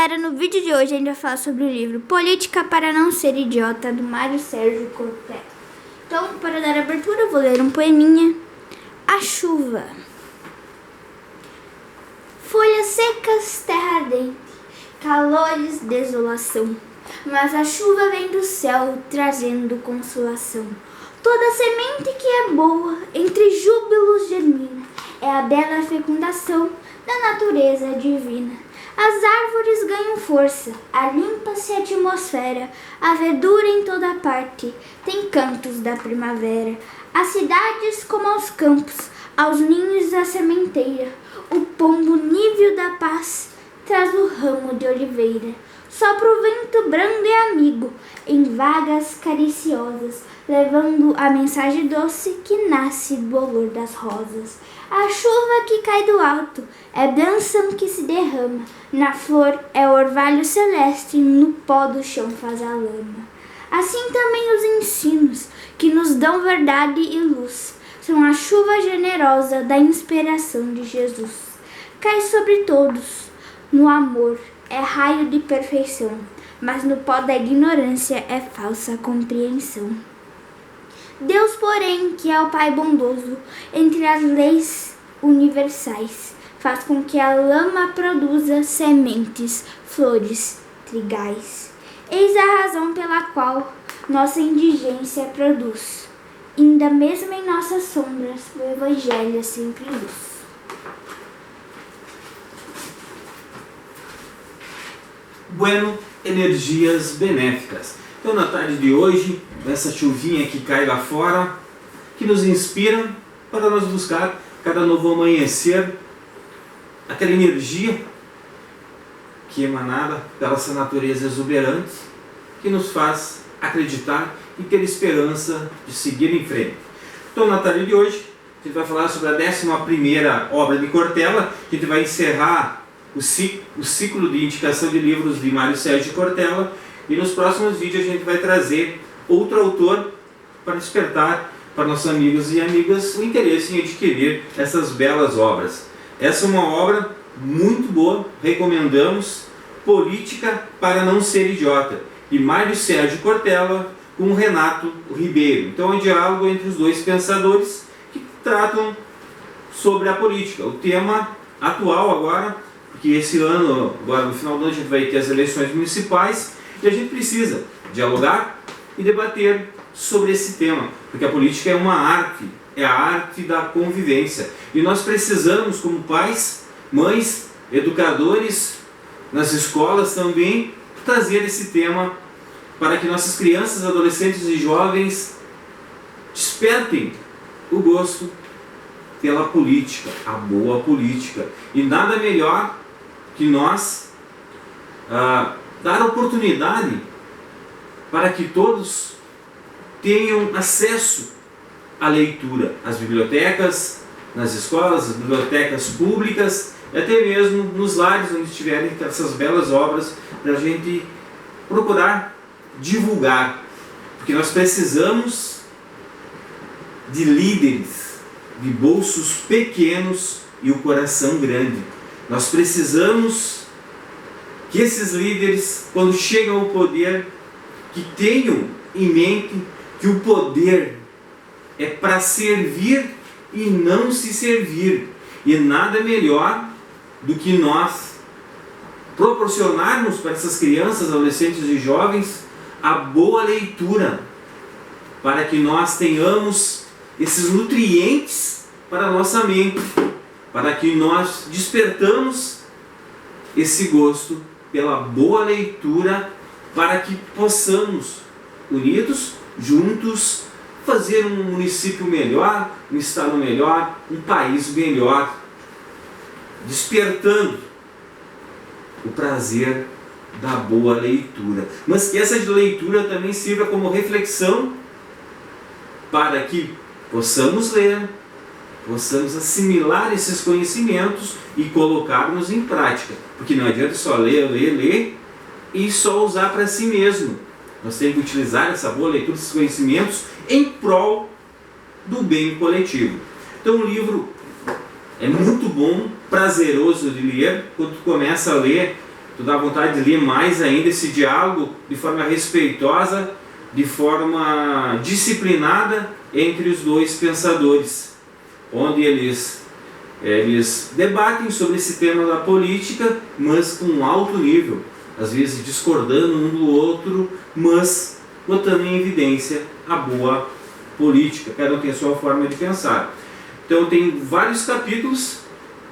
galera, no vídeo de hoje a gente vai falar sobre o livro Política para Não Ser Idiota, do Mário Sérgio Cortella. Então, para dar abertura, eu vou ler um poeminha. A chuva. Folhas secas, terra ardente, calores, desolação. Mas a chuva vem do céu, trazendo consolação. Toda semente que é boa, entre júbilos germina. É a bela fecundação da natureza divina. As árvores ganham força, limpa-se a atmosfera, a verdura em toda parte tem cantos da primavera. As cidades como aos campos, aos ninhos da sementeira, o pombo nível da paz traz o ramo de oliveira. Sopra o vento brando e amigo, em vagas cariciosas, levando a mensagem doce que nasce do olor das rosas. A chuva que cai do alto é bênção que se derrama, na flor é o orvalho celeste, no pó do chão faz a lama. Assim também os ensinos, que nos dão verdade e luz, são a chuva generosa da inspiração de Jesus. Cai sobre todos, no amor, é raio de perfeição, mas no pó da ignorância é falsa compreensão. Deus, porém, que é o Pai bondoso, entre as leis universais, faz com que a lama produza sementes, flores, trigais. Eis a razão pela qual nossa indigência produz, ainda mesmo em nossas sombras, o Evangelho é sempre luz. Bueno, energias benéficas. Então, na tarde de hoje, essa chuvinha que cai lá fora, que nos inspira para nós buscar cada novo amanhecer, aquela energia que é emanada pela essa natureza exuberante, que nos faz acreditar e ter esperança de seguir em frente. Então, na tarde de hoje, a gente vai falar sobre a 11ª obra de Cortella. A gente vai encerrar o ciclo de indicação de livros de Mário Sérgio Cortella, e nos próximos vídeos a gente vai trazer outro autor para despertar para nossos amigos e amigas o interesse em adquirir essas belas obras. Essa é uma obra muito boa, recomendamos, Política para Não Ser Idiota, de Mário Sérgio Cortella com Renato Ribeiro. Então é um diálogo entre os dois pensadores que tratam sobre a política, o tema atual agora, porque esse ano, agora no final do ano, a gente vai ter as eleições municipais e a gente precisa dialogar e debater sobre esse tema, porque a política é uma arte, é a arte da convivência. E nós precisamos, como pais, mães, educadores, nas escolas também, trazer esse tema para que nossas crianças, adolescentes e jovens despertem o gosto pela política, a boa política. E nada melhor que nós dar oportunidade para que todos tenham acesso à leitura, às bibliotecas, nas escolas, as bibliotecas públicas, e até mesmo nos lares onde estiverem essas belas obras, para a gente procurar divulgar, porque nós precisamos de líderes, de bolsos pequenos e o coração grande. Nós precisamos que esses líderes, quando chegam ao poder, que tenham em mente que o poder é para servir e não se servir. E nada melhor do que nós proporcionarmos para essas crianças, adolescentes e jovens a boa leitura, para que nós tenhamos esses nutrientes para a nossa mente, para que nós despertamos esse gosto pela boa leitura, para que possamos, unidos, juntos, fazer um município melhor, um estado melhor, um país melhor, despertando o prazer da boa leitura. Mas que essa leitura também sirva como reflexão para que possamos ler, possamos assimilar esses conhecimentos e colocarmos em prática. Porque não adianta só ler e só usar para si mesmo. Nós temos que utilizar essa boa leitura, esses conhecimentos, em prol do bem coletivo. Então o livro é muito bom, prazeroso de ler. Quando tu começa a ler, tu dá vontade de ler mais ainda esse diálogo de forma respeitosa, de forma disciplinada entre os dois pensadores, onde eles debatem sobre esse tema da política, mas com um alto nível, às vezes discordando um do outro, mas botando em evidência a boa política. Cada um tem a sua forma de pensar. Então tem vários capítulos,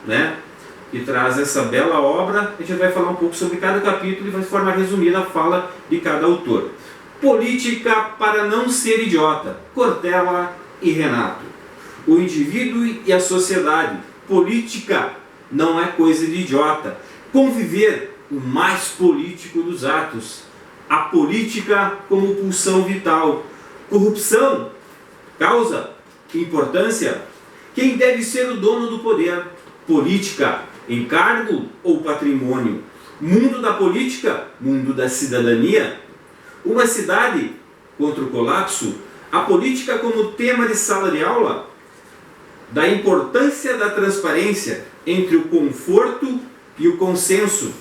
né, que traz essa bela obra. A gente vai falar um pouco sobre cada capítulo e de forma resumida fala de cada autor. Política para não ser idiota, Cortella e Renato. O indivíduo e a sociedade. Política não é coisa de idiota. Conviver, o mais político dos atos. A política como pulsão vital. Corrupção, causa, importância. Quem deve ser o dono do poder? Política, encargo ou patrimônio? Mundo da política, mundo da cidadania. Uma cidade contra o colapso. A política como tema de sala de aula. Da importância da transparência entre o conforto e o consenso.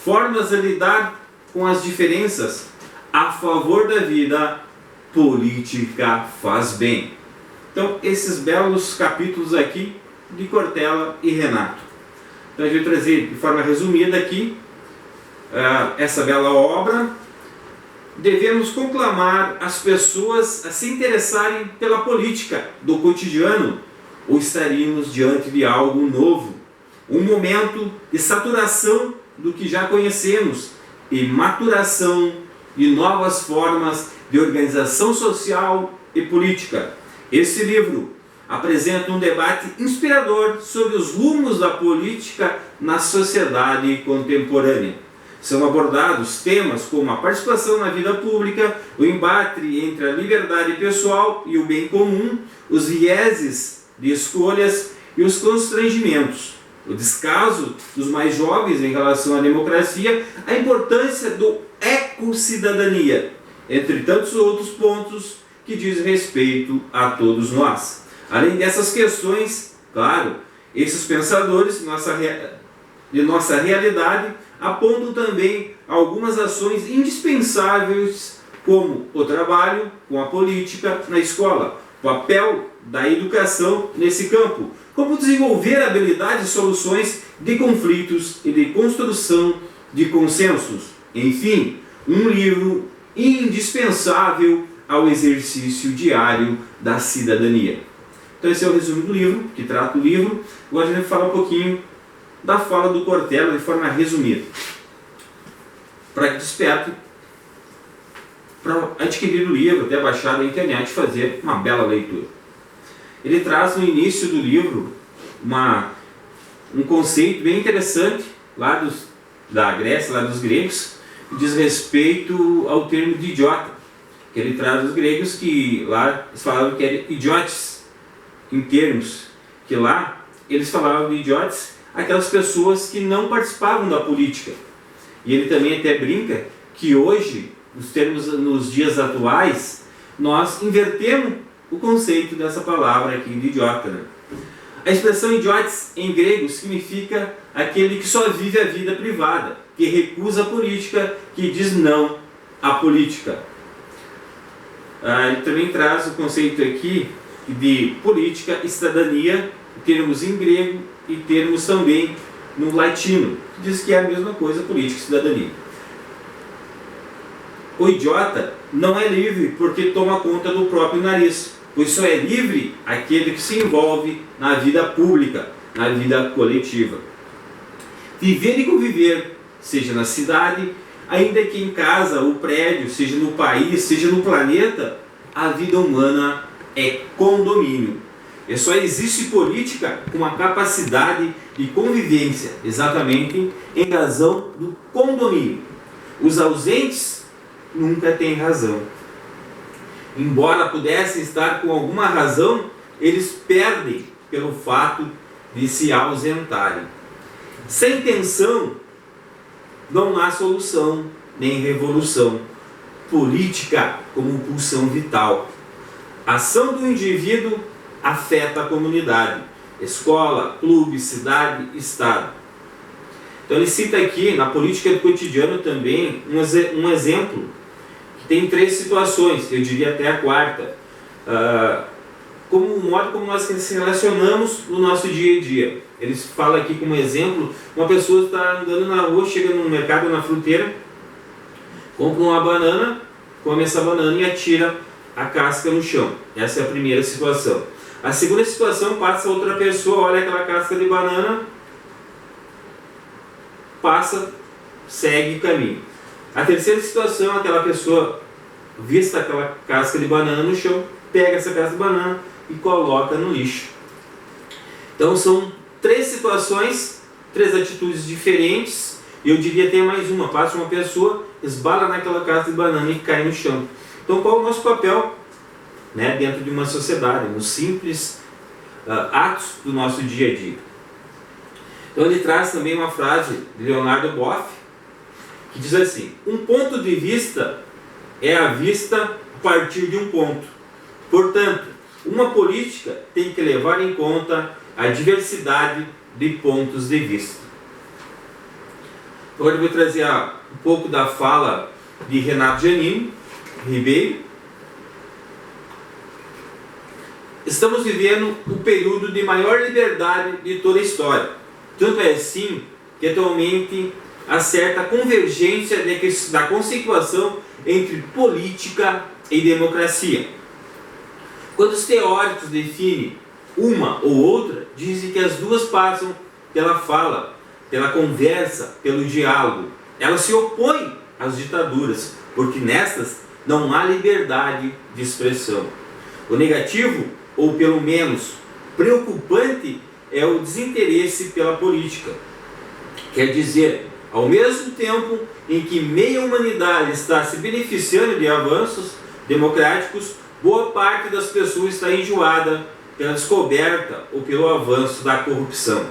Formas de lidar com as diferenças. A favor da vida, política faz bem. Então, esses belos capítulos aqui de Cortella e Renato. Então, a gente vai trazer de forma resumida aqui essa bela obra. Devemos conclamar as pessoas a se interessarem pela política do cotidiano, ou estaríamos diante de algo novo, um momento de saturação do que já conhecemos e maturação de novas formas de organização social e política. Esse livro apresenta um debate inspirador sobre os rumos da política na sociedade contemporânea. São abordados temas como a participação na vida pública, o embate entre a liberdade pessoal e o bem comum, os vieses de escolhas e os constrangimentos, o descaso dos mais jovens em relação à democracia, a importância do ecocidadania, entre tantos outros pontos que diz respeito a todos nós. Além dessas questões, claro, esses pensadores de nossa realidade apontam também algumas ações indispensáveis, como o trabalho com a política na escola, o papel da educação nesse campo, como desenvolver habilidades e soluções de conflitos e de construção de consensos. Enfim, um livro indispensável ao exercício diário da cidadania. Então esse é o resumo do livro, que trata o livro. Agora a gente vai falar um pouquinho da fala do Cortella de forma resumida, para que desperte para adquirir o livro, até baixar na internet e fazer uma bela leitura. Ele traz no início do livro um conceito bem interessante lá da Grécia, lá dos gregos, que diz respeito ao termo de idiota, que ele traz dos gregos, que lá eles falavam que eram idiotes, em termos que lá eles falavam de idiotes aquelas pessoas que não participavam da política. E ele também até brinca que hoje, nos dias atuais, nós invertemos o conceito dessa palavra aqui de idiota, né? A expressão idiotes em grego significa aquele que só vive a vida privada, que recusa a política, que diz não à política. Ele também traz o conceito aqui de política e cidadania, termos em grego e termos também no latino, que diz que é a mesma coisa, política e cidadania. O idiota não é livre porque toma conta do próprio nariz, pois só é livre aquele que se envolve na vida pública, na vida coletiva. Viver e conviver, seja na cidade, ainda que em casa ou prédio, seja no país, seja no planeta, a vida humana é condomínio. E só existe política com a capacidade de convivência, exatamente em razão do condomínio. Os ausentes nunca têm razão. Embora pudessem estar com alguma razão, eles perdem pelo fato de se ausentarem. Sem tensão, não há solução nem revolução. Política como pulsão vital. A ação do indivíduo afeta a comunidade, escola, clube, cidade, estado. Então ele cita aqui, na política do cotidiano também, um exemplo, que tem 3 situações, eu diria até a 4ª, como o modo como nós se relacionamos no nosso dia a dia. Eles falam aqui como exemplo, uma pessoa está andando na rua, chega no mercado ou na fruteira, compra uma banana, come essa banana e atira a casca no chão. Essa é a primeira situação. A segunda situação, passa outra pessoa, olha aquela casca de banana, passa, segue o caminho. A terceira situação, aquela pessoa vista aquela casca de banana no chão, pega essa casca de banana e coloca no lixo. Então são 3 situações, 3 atitudes diferentes, e eu diria até mais uma, passa uma pessoa, esbala naquela casca de banana e cai no chão. Então qual é o nosso papel, né, dentro de uma sociedade, nos simples atos do nosso dia a dia? Então ele traz também uma frase de Leonardo Boff, que diz assim: um ponto de vista é a vista a partir de um ponto. Portanto, uma política tem que levar em conta a diversidade de pontos de vista. Agora eu vou trazer um pouco da fala de Renato Janino Ribeiro. Estamos vivendo o período de maior liberdade de toda a história. Tanto é assim que atualmente há certa convergência da conceituação entre política e democracia. Quando os teóricos definem uma ou outra, dizem que as duas passam pela fala, pela conversa, pelo diálogo. Elas se opõem às ditaduras, porque nestas não há liberdade de expressão. O negativo, ou pelo menos preocupante, é o desinteresse pela política. Quer dizer, ao mesmo tempo em que meia humanidade está se beneficiando de avanços democráticos, boa parte das pessoas está enjoada pela descoberta ou pelo avanço da corrupção.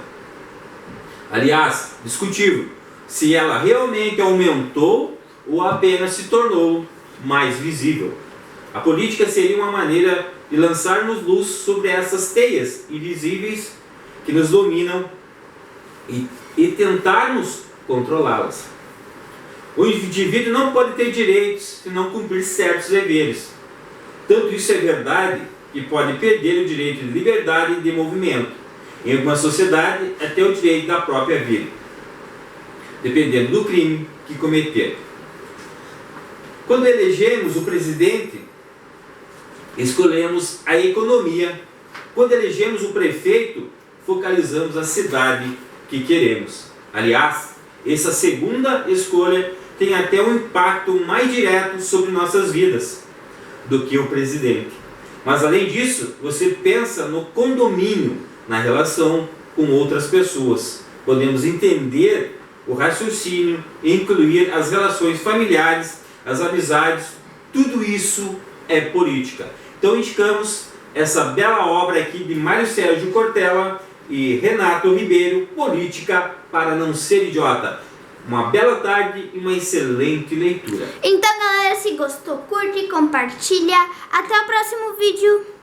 Aliás, discutível se ela realmente aumentou ou apenas se tornou mais visível. A política seria uma maneira de lançarmos luz sobre essas teias invisíveis que nos dominam e tentarmos controlá-las. O indivíduo não pode ter direitos se não cumprir certos deveres. Tanto isso é verdade que pode perder o direito de liberdade e de movimento. Em alguma sociedade, até o direito da própria vida, dependendo do crime que cometer. Quando elegemos o presidente, escolhemos a economia. Quando elegemos o prefeito, focalizamos a cidade que queremos. Aliás, essa segunda escolha tem até um impacto mais direto sobre nossas vidas do que o presidente. Mas além disso, você pensa no condomínio, na relação com outras pessoas. Podemos entender o raciocínio e incluir as relações familiares, as amizades, tudo isso é política. Então indicamos essa bela obra aqui de Mário Sérgio Cortella e Renato Ribeiro, Política para Não Ser Idiota. Uma bela tarde e uma excelente leitura. Então galera, se gostou, curte e compartilha. Até o próximo vídeo.